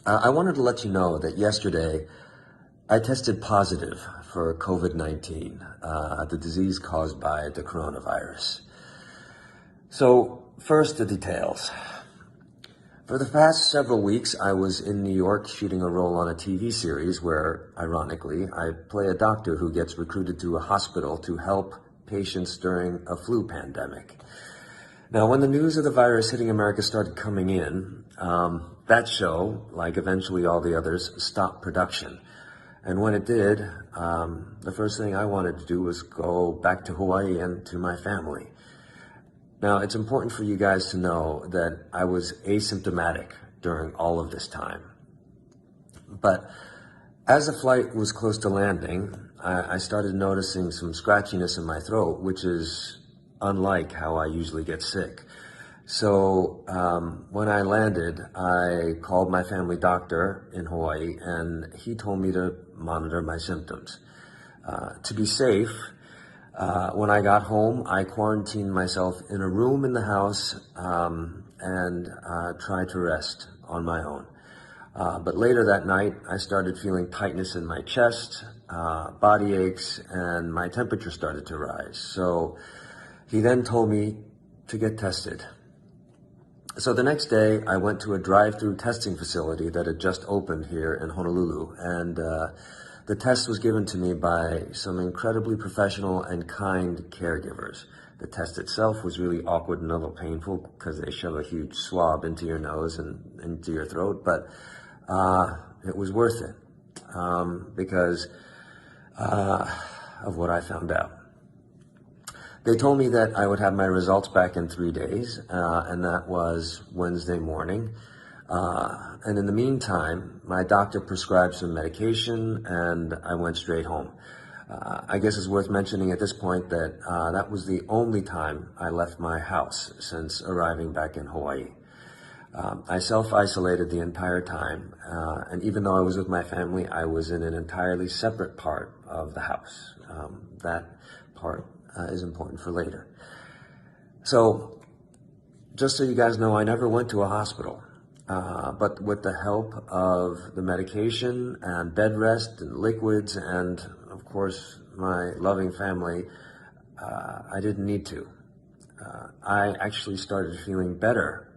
I wanted to let you know that yesterday I tested positive for COVID-19, the disease caused by the coronavirus. So first, the details. For the past several weeks, I was in New York shooting a role on a TV series where, ironically, I play a doctor who gets recruited to a hospital to help patients during a flu pandemic. Now, when the news of the virus hitting America started coming in, that show, like eventually all the others, stopped production. And when it did, the first thing I wanted to do was go back to Hawaii and to my family. Now, it's important for you guys to know that I was asymptomatic during all of this time. But as the flight was close to landing, I started noticing some scratchiness in my throat, which is unlike how I usually get sick. So when I landed, I called my family doctor in Hawaii, and he told me to monitor my symptoms. To be safe, when I got home, I quarantined myself in a room in the house and tried to rest on my own. But later that night, I started feeling tightness in my chest, body aches, and my temperature started to rise. So he then told me to get tested. So the next day, I went to a drive-through testing facility that had just opened here in Honolulu, and the test was given to me by some incredibly professional and kind caregivers. The test itself was really awkward and a little painful because they shove a huge swab into your nose and into your throat, but it was worth it because of what I found out. They told me that I would have my results back in 3 days, and that was Wednesday morning. And in the meantime, my doctor prescribed some medication, and I went straight home. I guess it's worth mentioning at this point that that was the only time I left my house since arriving back in Hawaii. I self-isolated the entire time, and even though I was with my family, I was in an entirely separate part of the house. That part is important for later. So, just so you guys know, I never went to a hospital, but with the help of the medication and bed rest and liquids and, of course, my loving family, I didn't need to. I actually started feeling better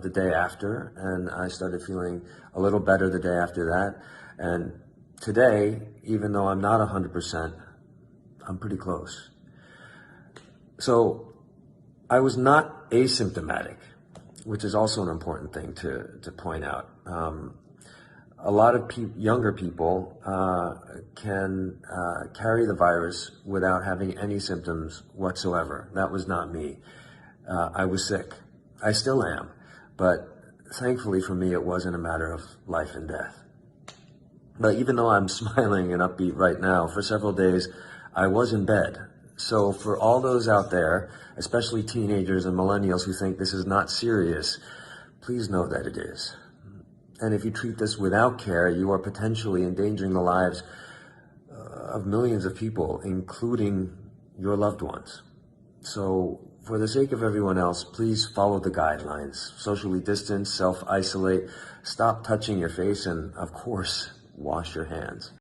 the day after, and I started feeling a little better the day after that. And today, even though I'm not 100%, I'm pretty close. So I was not asymptomatic, which is also an important thing to point out. A lot of younger people can carry the virus without having any symptoms whatsoever. That was not me. I was sick. I still am. But thankfully for me, it wasn't a matter of life and death. But even though I'm smiling and upbeat right now, for several days, I was in bed. So for all those out there, especially teenagers and millennials who think this is not serious, please know that it is. And if you treat this without care, you are potentially endangering the lives of millions of people, including your loved ones. So for the sake of everyone else, please follow the guidelines. Socially distance, self-isolate, stop touching your face, and of course, wash your hands.